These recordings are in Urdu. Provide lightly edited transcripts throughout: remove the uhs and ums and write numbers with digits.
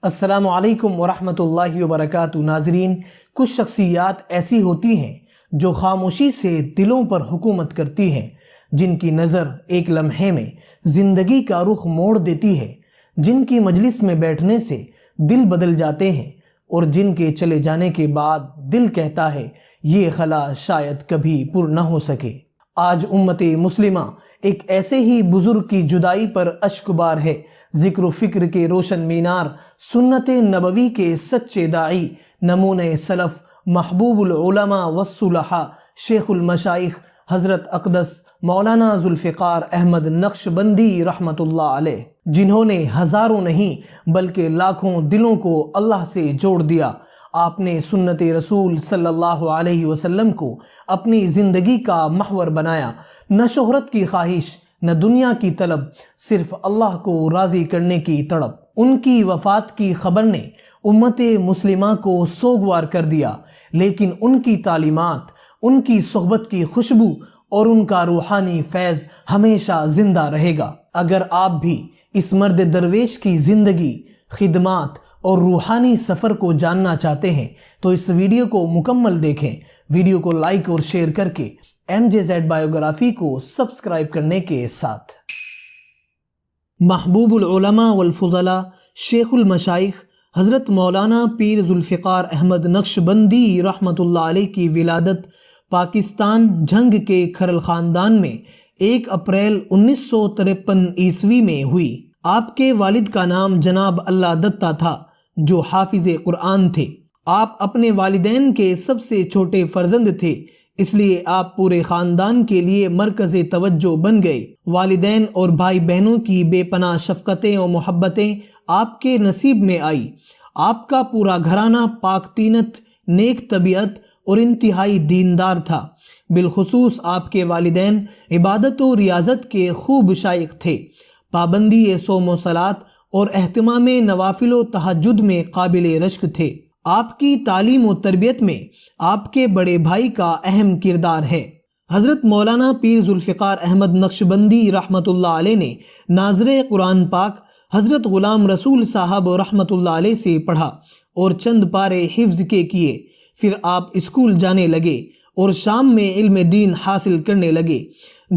السلام علیکم ورحمۃ اللہ وبرکاتہ۔ ناظرین، کچھ شخصیات ایسی ہوتی ہیں جو خاموشی سے دلوں پر حکومت کرتی ہیں، جن کی نظر ایک لمحے میں زندگی کا رخ موڑ دیتی ہے، جن کی مجلس میں بیٹھنے سے دل بدل جاتے ہیں اور جن کے چلے جانے کے بعد دل کہتا ہے یہ خلا شاید کبھی پر نہ ہو سکے۔ آج امت مسلمہ ایک ایسے ہی بزرگ کی جدائی پر اشک بار ہے۔ ذکر و فکر کے روشن مینار، سنت نبوی کے سچے داعی، نمونہ سلف، محبوب العلماء والصلحاء، شیخ المشائخ حضرت اقدس مولانا ذوالفقار احمد نقشبندی رحمۃ اللہ علیہ، جنہوں نے ہزاروں نہیں بلکہ لاکھوں دلوں کو اللہ سے جوڑ دیا۔ آپ نے سنت رسول صلی اللہ علیہ وسلم کو اپنی زندگی کا محور بنایا۔ نہ شہرت کی خواہش، نہ دنیا کی طلب، صرف اللہ کو راضی کرنے کی تڑپ۔ ان کی وفات کی خبر نے امت مسلمہ کو سوگوار کر دیا، لیکن ان کی تعلیمات، ان کی صحبت کی خوشبو اور ان کا روحانی فیض ہمیشہ زندہ رہے گا۔ اگر آپ بھی اس مرد درویش کی زندگی، خدمات اور روحانی سفر کو جاننا چاہتے ہیں تو اس ویڈیو کو مکمل دیکھیں۔ ویڈیو کو لائک اور شیئر کر کے MJZ بایوگرافی کو سبسکرائب کرنے کے ساتھ۔ محبوب العلماء والفضلاء، شیخ المشائخ حضرت مولانا پیر ذوالفقار احمد نقشبندی رحمۃ اللہ علیہ کی ولادت پاکستان جھنگ کے کھرل خاندان میں 1 اپریل 1953 عیسوی میں ہوئی۔ آپ کے والد کا نام جناب اللہ دتہ تھا، جو حافظ قرآن تھے۔ آپ اپنے والدین کے سب سے چھوٹے فرزند تھے، اس لیے آپ پورے خاندان کے لیے مرکز توجہ بن گئے۔ والدین اور بھائی بہنوں کی بے پناہ شفقتیں و محبتیں آپ کے نصیب میں آئی۔ آپ کا پورا گھرانہ پاک طینت، نیک طبیعت اور انتہائی دیندار تھا۔ بالخصوص آپ کے والدین عبادت و ریاضت کے خوب شائق تھے، پابندی صوم و صلاۃ اور اہتمام نوافل و تہجد میں قابل رشک تھے۔ آپ کی تعلیم و تربیت میں آپ کے بڑے بھائی کا اہم کردار ہے۔ حضرت مولانا پیر ذوالفقار احمد نقشبندی رحمۃ اللہ علیہ نے ناظر قرآن پاک حضرت غلام رسول صاحب رحمۃ اللہ علیہ سے پڑھا اور چند پارے حفظ کے کیے۔ پھر آپ اسکول جانے لگے اور شام میں علم دین حاصل کرنے لگے۔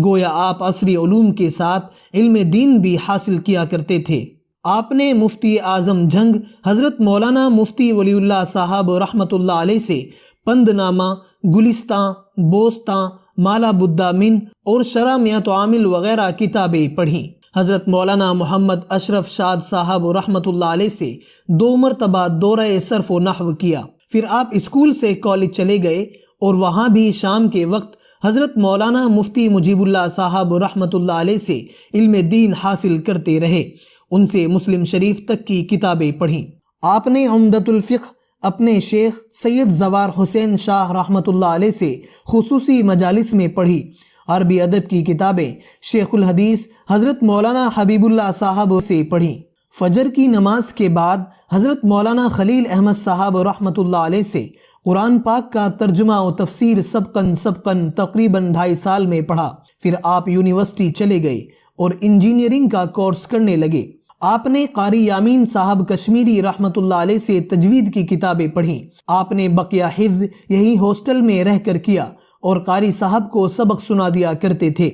گویا آپ عصری علوم کے ساتھ علم دین بھی حاصل کیا کرتے تھے۔ آپ نے مفتی اعظم جھنگ حضرت مولانا مفتی ولی اللہ صاحب رحمۃ اللہ علیہ سے پند نامہ، گلستاں، بوستاں، مالا بدہ من اور شرح میت عامل وغیرہ کتابیں پڑھیں۔ حضرت مولانا محمد اشرف شاد صاحب رحمۃ اللہ علیہ سے 2 مرتبہ دورہ صرف و نحو کیا۔ پھر آپ اسکول سے کالج چلے گئے اور وہاں بھی شام کے وقت حضرت مولانا مفتی مجیب اللہ صاحب رحمۃ اللہ علیہ سے علم دین حاصل کرتے رہے۔ ان سے مسلم شریف تک کی کتابیں پڑھیں۔ آپ نے عمدۃ الفقہ اپنے شیخ سید زوار حسین شاہ رحمۃ اللہ علیہ سے خصوصی مجالس میں پڑھی۔ عربی ادب کی کتابیں شیخ الحدیث حضرت مولانا حبیب اللہ صاحب سے پڑھیں۔ فجر کی نماز کے بعد حضرت مولانا خلیل احمد صاحب رحمۃ اللہ علیہ سے قرآن پاک کا ترجمہ و تفسیر سبقاً تقریباً 2.5 سال میں پڑھا۔ پھر آپ یونیورسٹی چلے گئے اور انجینئرنگ کا کورس کرنے لگے۔ آپ نے قاری یامین صاحب کشمیری رحمۃ اللہ علیہ سے تجوید کی کتابیں پڑھیں۔ آپ نے بقیہ حفظ یہی ہاسٹل میں رہ کر کیا اور قاری صاحب کو سبق سنا دیا کرتے تھے۔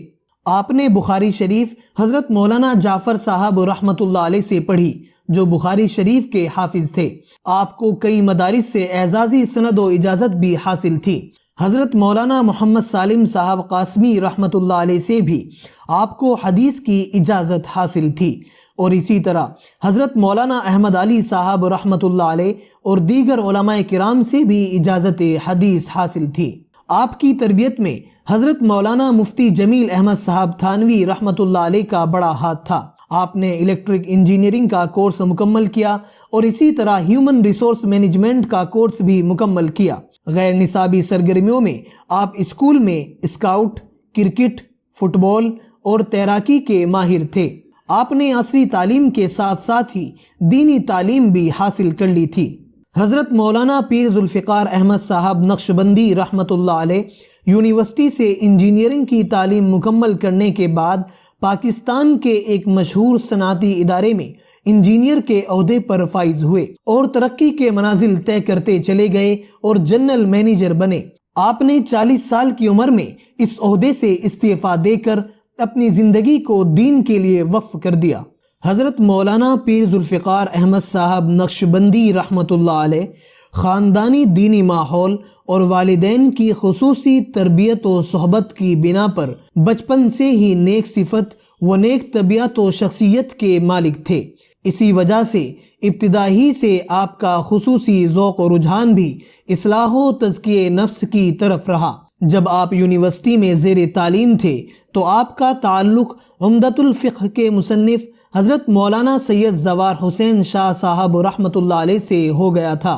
آپ نے بخاری شریف حضرت مولانا جعفر صاحب رحمۃ اللہ علیہ سے پڑھی، جو بخاری شریف کے حافظ تھے۔ آپ کو کئی مدارس سے اعزازی سند و اجازت بھی حاصل تھی۔ حضرت مولانا محمد سالم صاحب قاسمی رحمۃ اللہ علیہ سے بھی آپ کو حدیث کی اجازت حاصل تھی، اور اسی طرح حضرت مولانا احمد علی صاحب رحمۃ اللہ علیہ اور دیگر علماء کرام سے بھی اجازت حدیث حاصل تھی۔ آپ کی تربیت میں حضرت مولانا مفتی جمیل احمد صاحب تھانوی رحمۃ اللہ علیہ کا بڑا ہاتھ تھا۔ آپ نے الیکٹرک انجینئرنگ کا کورس مکمل کیا اور اسی طرح ہیومن ریسورس مینجمنٹ کا کورس بھی مکمل کیا۔ غیر نصابی سرگرمیوں میں آپ اسکول میں اسکاؤٹ، کرکٹ، فٹ بال اور تیراکی کے ماہر تھے۔ آپ نے عصری تعلیم کے ساتھ ساتھ ہی دینی تعلیم بھی حاصل کر لی تھی۔ حضرت مولانا پیر ذوالفقار احمد صاحب نقشبندی رحمۃ اللہ علیہ یونیورسٹی سے انجینئرنگ کی تعلیم مکمل کرنے کے بعد پاکستان کے ایک مشہور صنعتی ادارے میں انجینئر کے عہدے پر فائز ہوئے اور ترقی کے منازل طے کرتے چلے گئے اور جنرل مینیجر بنے۔ آپ نے 40 سال کی عمر میں اس عہدے سے استعفیٰ دے کر اپنی زندگی کو دین کے لیے وقف کر دیا۔ حضرت مولانا پیر ذوالفقار احمد صاحب نقشبندی رحمۃ اللہ علیہ خاندانی دینی ماحول اور والدین کی خصوصی تربیت و صحبت کی بنا پر بچپن سے ہی نیک صفت و نیک طبیعت و شخصیت کے مالک تھے۔ اسی وجہ سے ابتدا ہی سے آپ کا خصوصی ذوق و رجحان بھی اصلاح و تزکیہ نفس کی طرف رہا۔ جب آپ یونیورسٹی میں زیر تعلیم تھے تو آپ کا تعلق عمدۃ الفقہ کے مصنف حضرت مولانا سید زوار حسین شاہ صاحب رحمۃ اللہ علیہ سے ہو گیا تھا،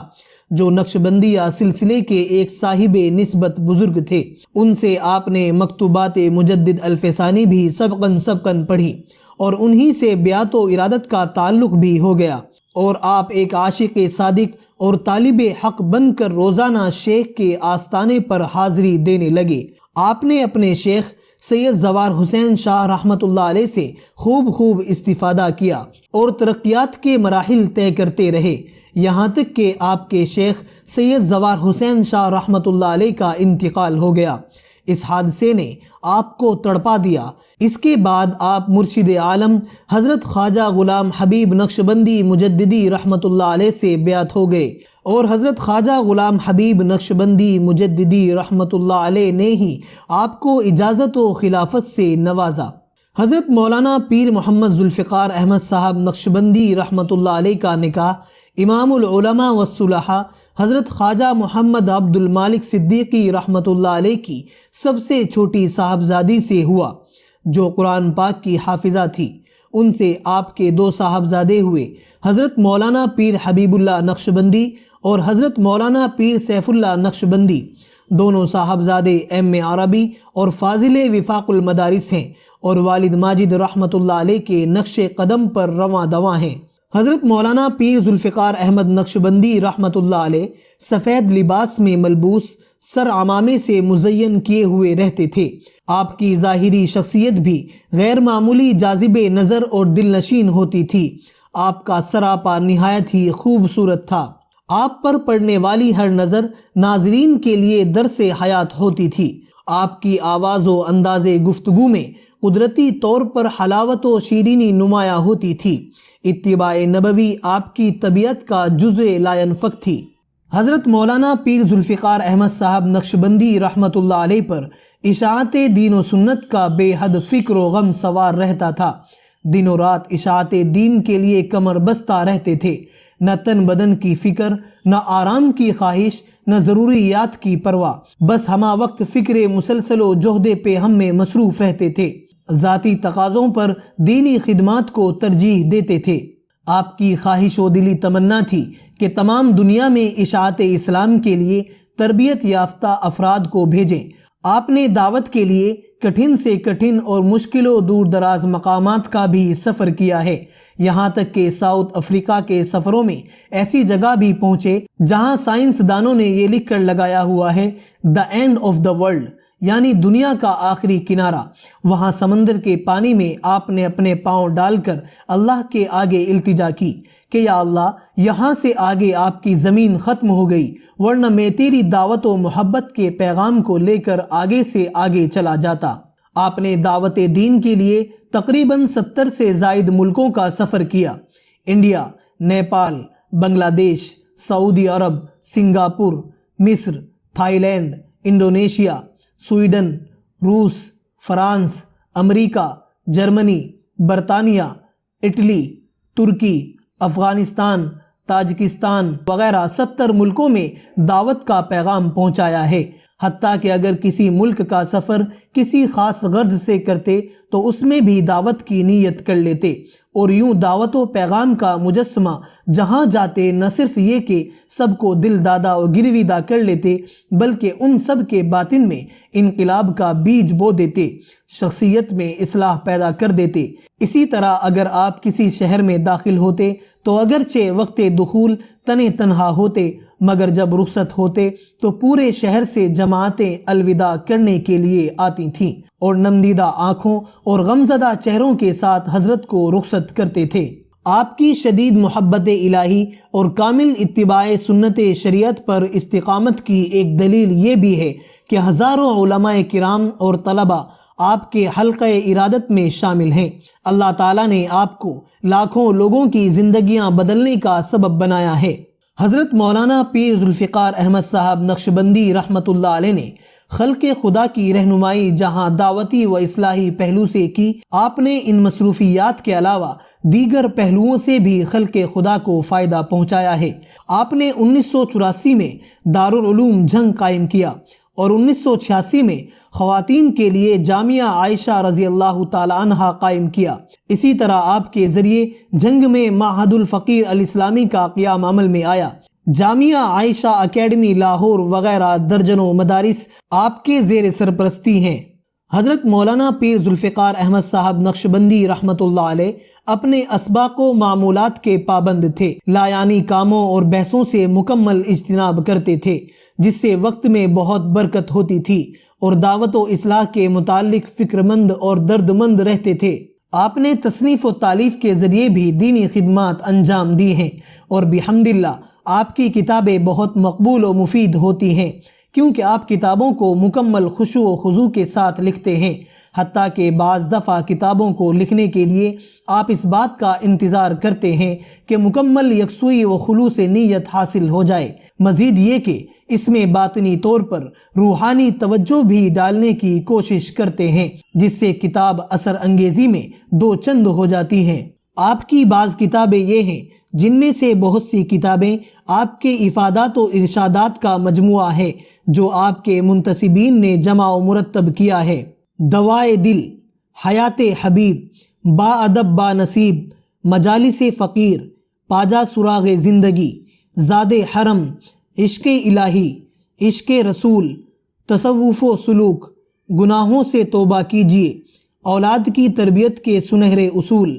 جو نقشبندیہ سلسلے کے ایک صاحب نسبت بزرگ تھے۔ ان سے آپ نے مکتوبات مجدد الفسانی بھی سبقاً پڑھی اور انہی سے بیعت و ارادت کا تعلق بھی ہو گیا، اور آپ ایک عاشق صادق اور طالب حق بن کر روزانہ شیخ کے آستانے پر حاضری دینے لگے۔ آپ نے اپنے شیخ سید زوار حسین شاہ رحمۃ اللہ علیہ سے خوب استفادہ کیا اور ترقیات کے مراحل طے کرتے رہے، یہاں تک کہ آپ کے شیخ سید زوار حسین شاہ رحمۃ اللہ علیہ کا انتقال ہو گیا۔ اس حادثے نے آپ کو تڑپا دیا۔ اس کے بعد آپ مرشد عالم حضرت خواجہ غلام حبیب نقشبندی مجددی رحمۃ اللہ علیہ سے بیعت ہو گئے، اور حضرت خواجہ غلام حبیب نقشبندی مجددی رحمۃ اللہ علیہ نے ہی آپ کو اجازت و خلافت سے نوازا۔ حضرت مولانا پیر محمد ذوالفقار احمد صاحب نقشبندی رحمۃ اللہ علیہ کا نکاح امام العلماء والصلحاء حضرت خواجہ محمد عبد المالک صدیقی رحمۃ اللہ علیہ کی سب سے چھوٹی صاحبزادی سے ہوا، جو قرآن پاک کی حافظہ تھی۔ ان سے آپ کے 2 صاحبزادے ہوئے، حضرت مولانا پیر حبیب اللہ نقشبندی اور حضرت مولانا پیر سیف اللہ نقشبندی۔ دونوں صاحبزادے ایم عربی اور فاضل وفاق المدارس ہیں اور والد ماجد رحمۃ اللہ علیہ کے نقش قدم پر رواں دواں ہیں۔ حضرت مولانا پیر ذوالفقار احمد نقشبندی رحمۃ اللہ علیہ سفید لباس میں ملبوس، سر عمامے سے مزین کیے ہوئے رہتے تھے۔ آپ کی ظاہری شخصیت بھی غیر معمولی جاذب نظر اور دل نشین ہوتی تھی۔ آپ کا سراپا نہایت ہی خوبصورت تھا۔ آپ پر پڑنے والی ہر نظر ناظرین کے لیے درس حیات ہوتی تھی۔ آپ کی آواز و انداز گفتگو میں قدرتی طور پر حلاوت و شیرینی نمایاں ہوتی تھی۔ اتباع نبوی آپ کی طبیعت کا جزء لا ینفک تھی۔ حضرت مولانا پیر ذوالفقار احمد صاحب نقشبندی رحمۃ اللہ علیہ پر اشاعت دین و سنت کا بے حد فکر و غم سوار رہتا تھا۔ دن و رات اشاعت دین کے لیے کمر بستہ رہتے تھے۔ نہ تن بدن کی فکر، نہ آرام کی خواہش، نہ ضروریات کی پرواہ، بس ہمہ وقت فکر مسلسل و جہد پہ ہم میں مصروف رہتے تھے۔ ذاتی تقاضوں پر دینی خدمات کو ترجیح دیتے تھے۔ آپ کی خواہش و دلی تمنا تھی کہ تمام دنیا میں اشاعت اسلام کے لیے تربیت یافتہ افراد کو بھیجیں۔ آپ نے دعوت کے لیے کٹھن سے کٹھن اور مشکل و دور دراز مقامات کا بھی سفر کیا ہے، یہاں تک کہ ساؤتھ افریقہ کے سفروں میں ایسی جگہ بھی پہنچے جہاں سائنس دانوں نے یہ لکھ کر لگایا ہوا ہے "دا اینڈ آف دا ورلڈ", یعنی دنیا کا آخری کنارہ۔ وہاں سمندر کے پانی میں آپ نے اپنے پاؤں ڈال کر اللہ کے آگے التجا کی کہ یا اللہ، یہاں سے آگے آپ کی زمین ختم ہو گئی، ورنہ میں تیری دعوت و محبت کے پیغام کو لے کر آگے سے آگے چلا جاتا۔ آپ نے دعوت دین کے لیے تقریباً 70 سے زائد ملکوں کا سفر کیا۔ انڈیا، نیپال، بنگلہ دیش، سعودی عرب، سنگاپور، مصر، تھائی لینڈ، انڈونیشیا، سویڈن، روس، فرانس، امریکہ، جرمنی، برطانیہ، اٹلی، ترکی، افغانستان، تاجکستان وغیرہ 70 ملکوں میں دعوت کا پیغام پہنچایا ہے۔ حتیٰ کہ اگر کسی ملک کا سفر کسی خاص غرض سے کرتے تو اس میں بھی دعوت کی نیت کر لیتے، اور یوں دعوت و پیغام کا مجسمہ جہاں جاتے نہ صرف یہ کہ سب کو دل دادا و گرویدہ کر لیتے، بلکہ ان سب کے باطن میں انقلاب کا بیج بو دیتے، شخصیت میں اصلاح پیدا کر دیتے۔ اسی طرح اگر آپ کسی شہر میں داخل ہوتے تو اگرچہ وقت دخول تنہا ہوتے، مگر جب رخصت ہوتے تو پورے شہر سے جمع جماعتیں الوداع کرنے کے لیے آتی تھیں اور نمدیدہ آنکھوں اور غمزدہ چہروں کے ساتھ حضرت کو رخصت کرتے تھے۔ آپ کی شدید محبت الہی اور کامل اتباع سنت شریعت پر استقامت کی ایک دلیل یہ بھی ہے کہ ہزاروں علماء کرام اور طلباء آپ کے حلقہ ارادت میں شامل ہیں۔ اللہ تعالیٰ نے آپ کو لاکھوں لوگوں کی زندگیاں بدلنے کا سبب بنایا ہے۔ حضرت مولانا پیر ذوالفقار احمد صاحب نقشبندی رحمۃ اللہ علیہ نے خلق خدا کی رہنمائی جہاں دعوتی و اصلاحی پہلو سے کی، آپ نے ان مصروفیات کے علاوہ دیگر پہلوؤں سے بھی خلق خدا کو فائدہ پہنچایا ہے۔ آپ نے 1984 میں دارالعلوم جھنگ قائم کیا اور 1986 میں خواتین کے لیے جامعہ عائشہ رضی اللہ تعالی عنہ قائم کیا۔ اسی طرح آپ کے ذریعے جھنگ میں معہد الفقیر الاسلامی کا قیام عمل میں آیا۔ جامعہ عائشہ اکیڈمی لاہور وغیرہ درجنوں مدارس آپ کے زیر سرپرستی ہیں۔ حضرت مولانا پیر ذوالفقار احمد صاحب نقشبندی رحمۃ اللہ علیہ اپنے اسباق و معمولات کے پابند تھے، لایانی کاموں اور بحثوں سے مکمل اجتناب کرتے تھے، جس سے وقت میں بہت برکت ہوتی تھی، اور دعوت و اصلاح کے متعلق فکر مند اور درد مند رہتے تھے۔ آپ نے تصنیف و تالیف کے ذریعے بھی دینی خدمات انجام دی ہیں، اور بحمداللہ آپ کی کتابیں بہت مقبول و مفید ہوتی ہیں، کیونکہ آپ کتابوں کو مکمل خشوع و خضوع کے ساتھ لکھتے ہیں، حتیٰ کہ بعض دفعہ کتابوں کو لکھنے کے لیے آپ اس بات کا انتظار کرتے ہیں کہ مکمل یکسوئی و خلوص نیت حاصل ہو جائے۔ مزید یہ کہ اس میں باطنی طور پر روحانی توجہ بھی ڈالنے کی کوشش کرتے ہیں، جس سے کتاب اثر انگیزی میں دو چند ہو جاتی ہیں۔ آپ کی بعض کتابیں یہ ہیں جن میں سے بہت سی کتابیں آپ کے افادات و ارشادات کا مجموعہ ہے جو آپ کے منتسبین نے جمع و مرتب کیا ہے۔ دوائے دل، حیات حبیب، با ادب با نصیب، مجالس فقیر، پاجا سراغ زندگی، زاد حرم، عشق الہی، عشق رسول، تصوف و سلوک، گناہوں سے توبہ کیجیے، اولاد کی تربیت کے سنہرے اصول،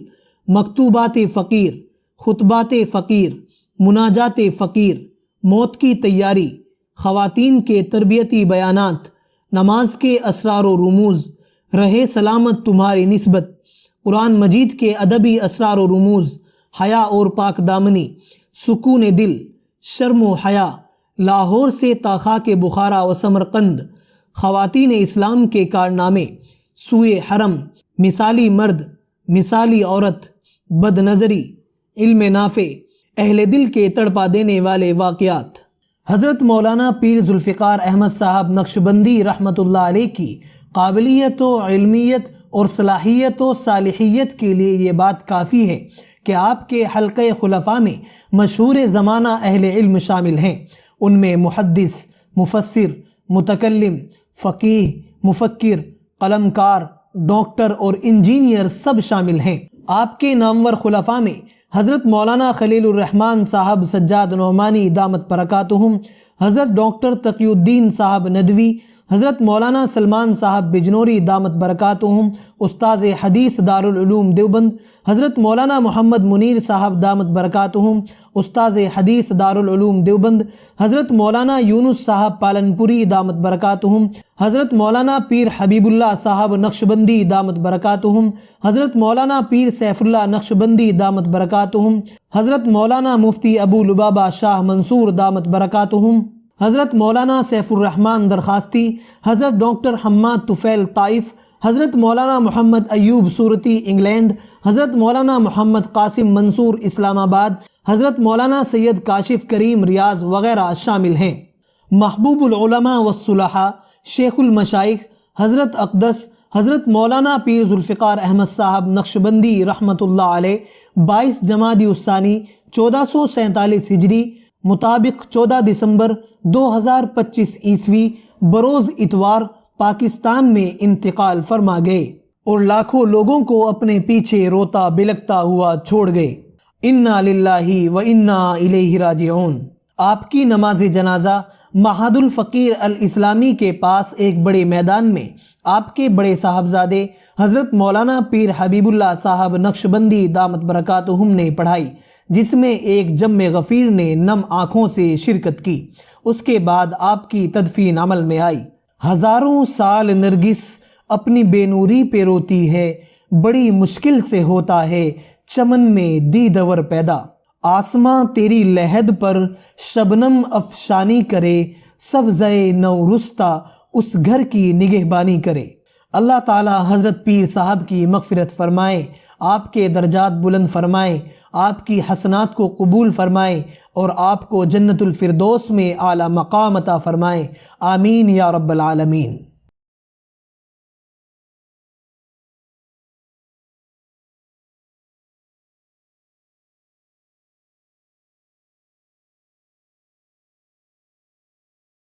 مکتوبات فقیر، خطبات فقیر، مناجات فقیر، موت کی تیاری، خواتین کے تربیتی بیانات، نماز کے اسرار و رموز، رہے سلامت تمہاری نسبت، قرآن مجید کے ادبی اسرار و رموز، حیا اور پاک دامنی، سکون دل، شرم و حیا، لاہور سے تا خاک بخارا و سمرقند، خواتین اسلام کے کارنامے، سوئے حرم، مثالی مرد، مثالی عورت، بد نظری، علم نافع، اہل دل کے تڑپا دینے والے واقعات۔ حضرت مولانا پیر ذوالفقار احمد صاحب نقشبندی رحمۃ اللہ علیہ کی قابلیت و علمیت اور صلاحیت و صالحیت کے لیے یہ بات کافی ہے کہ آپ کے حلقہ خلفاء میں مشہور زمانہ اہل علم شامل ہیں۔ ان میں محدث، مفسر، متکلم، فقیہ، مفکر، قلمکار، ڈاکٹر اور انجینئر سب شامل ہیں۔ آپ کے نامور خلفاء میں حضرت مولانا خلیل الرحمن صاحب سجاد نعمانی دامت برکاتہم، حضرت ڈاکٹر تقی الدین صاحب ندوی، حضرت مولانا سلمان صاحب بجنوری دامت برکاتہم، استاذ حدیث دارالعلوم دیوبند، حضرت مولانا محمد منیر صاحب دامت برکاتہم، استاذ حدیث دارالعلوم دیوبند، حضرت مولانا یونس صاحب پالنپوری دامت برکاتہم، حضرت مولانا پیر حبیب اللہ صاحب نقشبندی دامت برکاتہم، حضرت مولانا پیر سیف اللہ نقشبندی دامت برکاتہم، حضرت مولانا مفتی ابو لبابہ شاہ منصور دامت برکاتہم، حضرت مولانا سیف الرحمن درخواستی، حضرت ڈاکٹر حماد طفیل طائف، حضرت مولانا محمد ایوب صورتی انگلینڈ، حضرت مولانا محمد قاسم منصور اسلام آباد، حضرت مولانا سید کاشف کریم ریاض وغیرہ شامل ہیں۔ محبوب العلماء والصلحاء، شیخ المشائخ حضرت اقدس حضرت مولانا پیر ذوالفقار احمد صاحب نقشبندی رحمۃ اللہ علیہ 22 جمادی الثانی 1447 ہجری مطابق 14 دسمبر 2025 عیسوی بروز اتوار پاکستان میں انتقال فرما گئے اور لاکھوں لوگوں کو اپنے پیچھے روتا بلکتا ہوا چھوڑ گئے۔ انا للہ و انا الیہ راجعون۔ آپ کی نماز جنازہ معہد الفقیر الاسلامی کے پاس ایک بڑے میدان میں آپ کے بڑے صاحبزادے حضرت مولانا پیر حبیب اللہ صاحب نقشبندی دامت برکاتہم نے پڑھائی، جس میں ایک جم غفیر نے نم آنکھوں سے شرکت کی۔ اس کے بعد آپ کی تدفین عمل میں آئی۔ ہزاروں سال نرگس اپنی بے نوری پہ روتی ہے، بڑی مشکل سے ہوتا ہے چمن میں دیدور پیدا۔ آسماں تیری لحد پر شبنم افشانی کرے، سبزۂ نو رستہ اس گھر کی نگہبانی کرے۔ اللہ تعالی حضرت پیر صاحب کی مغفرت فرمائے، آپ کے درجات بلند فرمائے، آپ کی حسنات کو قبول فرمائے اور آپ کو جنت الفردوس میں اعلیٰ مقام عطا فرمائے۔ آمین یا رب العالمین۔